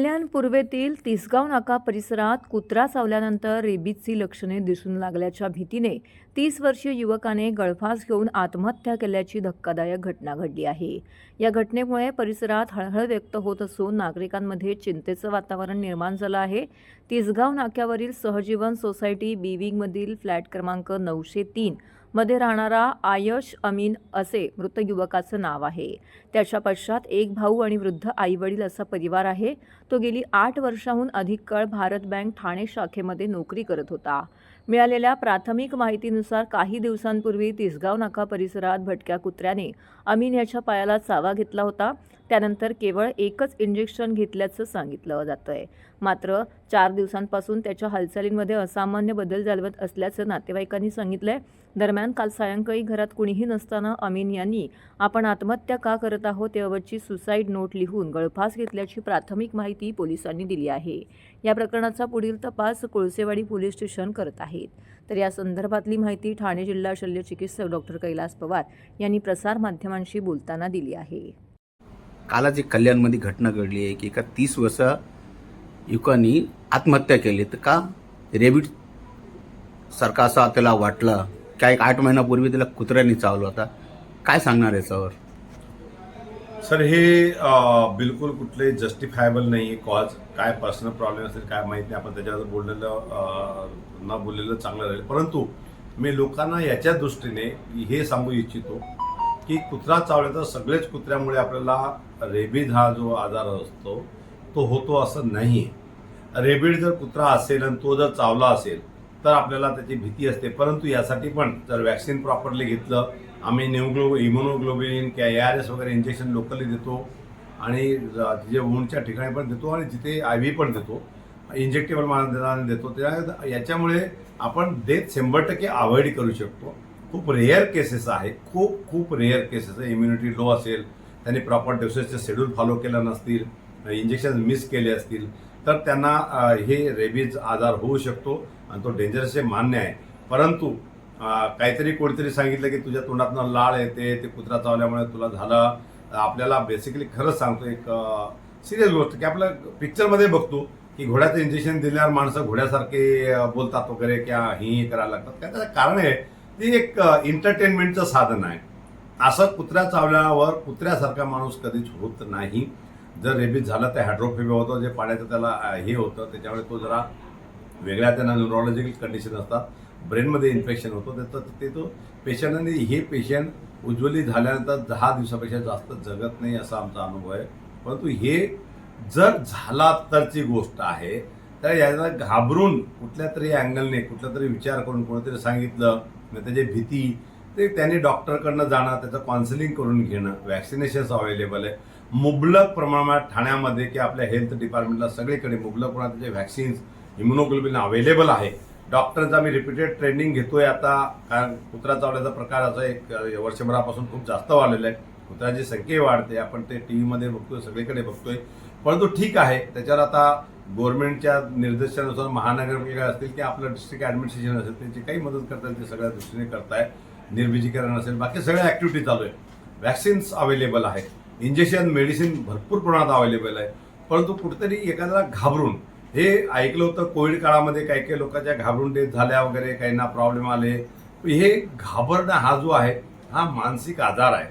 कल्याण पूर्वेतील तिसगाव नाका परिसरात कुत्रा चावल्यानंतर रेबीजची लक्षणे दिसून लागल्याच्या भीतीने 30 वर्षीय युवकाने गळफास घेऊन आत्महत्या केल्याची धक्कादायक घटना घडली आहे। या घटनेमुळे परिसरात हळहळ व्यक्त होत असून नागरिकांमध्ये चिंतेचं वातावरण निर्माण झालं आहे। तिसगाव नाक्यावरील सहजीवन सोसायटी बी विंगमधील फ्लॅट क्रमांक 903 मध्ये राहणारा आयश अमीन असे मृत युवकाचं नाव आहे। त्याच्या पश्चात एक भाऊ आणि वृद्ध आईवडील असा परिवार आहे। तो गेली 8 वर्षांहून अधिक काळ भारत बँक ठाणे शाखेमध्ये नोकरी करत होता। मिळालेल्या प्राथमिक माहितीनुसार काही दिवसांपूर्वी तिसगाव नाका परिसरात भटक्या कुत्र्याने अमीन याच्या पायाला चावा घेतला होता। त्यानंतर केवळ एकच इंजेक्शन घेतल्याचं सांगितलं जातंय। मात्र 4 दिवसांपासून त्याच्या हालचालींमध्ये असामान्य बदल जाणवत असल्याचं नातेवाईकांनी सांगितलंय। दरम्यान काल सायंकाळी घरात कुणीही नसताना अमीन यांनी आपण आत्महत्या का करत आहोत यावरची सुसाईड नोट लिहून गळफास घेतल्याची प्राथमिक माहिती पोलिसांनी दिली आहे। या प्रकरणाचा पुढील तपास कोळसेवाडी पोलीस स्टेशन करत आहेत। तर या संदर्भातली माहिती ठाणे जिल्हा शल्य चिकित्सक डॉक्टर कैलास पवार यांनी प्रसार माध्यमांशी बोलताना दिली आहे। कालच एक कल्याणमध्ये घटना घडली आहे की एका 30 वर्ष युवकांनी आत्महत्या केली। तर का रेबीज सारखा असं त्याला वाटलं काय? 8 महिन्यापूर्वी त्याला कुत्र्याने चावलं होता। काय सांगणार याच्यावर? सर हे बिलकुल कुठले जस्टिफायबल नाही आहे कॉज। काय पर्सनल प्रॉब्लेम असेल काय माहीत नाही, आपण त्याच्यावर न बोललेलं चांगलं राहील। परंतु मी लोकांना याच्या दृष्टीने हे सांगू इच्छितो की कुत्रा चावल्याचा सगळेच कुत्र्यामुळे आपल्याला रेबीज हा जो आजार असतो तो होतो असं नाही आहे। रेबीज जर कुत्रा असेल आणि तो जर चावला असेल तर आपल्याला त्याची भीती असते, परंतु यासाठी पण जर वॅक्सिन प्रॉपरली घेतलं, आम्ही इम्युनोग्लोबिन किंवा ARS वगैरे इंजेक्शन लोकली देतो आणि जे वूंडच्या ठिकाणी पण देतो आणि जिथे IV पण देतो, इंजेक्टेबल माध्यमाने देतो। त्या याच्यामुळे आपण डेथ 100% अवॉइड करू शकतो। खूप रेअर केसेस आहे, खूप रेअर केसेस आहे। इम्युनिटी लो असेल, त्यांनी प्रॉपर डोसेसचे शेड्यूल फॉलो केलं नसतील, इंजेक्शन मिस केले असतील तर त्यांना हे रेबीज आजार होऊ शकतो आणि तो डेंजरस आहे, मान्य आहे। परंतु काहीतरी कोणीतरी सांगितलं की तुझ्या तोंडातनं लाळ येते, ते कुत्रा चावल्यामुळे तुला झालं। आपल्याला बेसिकली खरंच सांगतो एक सिरियस गोष्ट की आपल्या पिक्चरमध्ये बघतो की घोड्याचं इंजेक्शन दिल्यावर माणसं घोड्यासारखे बोलतात वगैरे किंवा ही करायला लागतात। काय त्याचं कारण आहे, ती एक एंटरटेनमेंटचं साधन आहे। असं कुत्र्या चावल्यावर कुत्र्यासारखा माणूस कधीच होत नाही। जर रेबीज झालं तर हायड्रोफोबिया होतं, जे पाण्याचं त्याला हे होतं, त्याच्यामुळे तो जरा वेगळ्या त्यांना न्यूरोलॉजिकल कंडिशन असतात, ब्रेनमध्ये इन्फेक्शन होतं त्याचं ते तो पेशंट। आणि हे पेशंट उज्ज्वली झाल्यानंतर 10 दिवसापेक्षा जास्त जगत नाही असा आमचा अनुभव आहे। परंतु हे जर झाला तरची गोष्ट आहे, तर याला घाबरून कुठल्या तरी अँगलने कुठला तरी विचार करून कोणीतरी सांगितलं त्याची भीती, ते त्यांनी डॉक्टरकडनं जाणं, त्याचं काउन्सिलिंग करून घेणं। वॅक्सिनेशन्स अवेलेबल आहे मुबलक प्रमाणात ठाण्यामध्ये की आपल्या हेल्थ डिपार्टमेंटला सगळीकडे मुबलक प्रमाणात त्याचे वॅक्सिन्स, इम्युनोग्लोबिन अवेलेबल आहे। डॉक्टरचा मी रिपीटेड ट्रेनिंग घेतोय आता, कारण कुत्रा चावल्याचा प्रकार असा एक वर्षभरापासून खूप जास्त वाढलेला आहे। कुत्र्याची संख्या वाढते, आपण ते टीव्हीमध्ये बघतोय, सगळीकडे बघतोय। परंतु ठीक आहे, त्याच्यावर आता गव्हर्नमेंटच्या निर्देशानुसार महानगरपालिका असतील की आपलं डिस्ट्रिक्ट ॲडमिनिस्ट्रेशन असेल, त्यांची काही मदत करता ते सगळ्या दृष्टीने करताय। निर्विजीकरण असेल, बाकी सगळ्या ॲक्टिव्हिटी चालू आहे। वॅक्सिन्स अवेलेबल आहे, इंजेक्शन मेडिसिन भरपूर प्रमाणात अवेलेबल आहे। परंतु कुठेतरी एखाद्याला घाबरून, हे ऐकलं होतं कोविड काळामध्ये काही लोकांच्या घाबरून डेथ झाल्या वगैरे, काहींना प्रॉब्लेम आले। हे घाबरणं हा जो आहे हा मानसिक आजार आहे।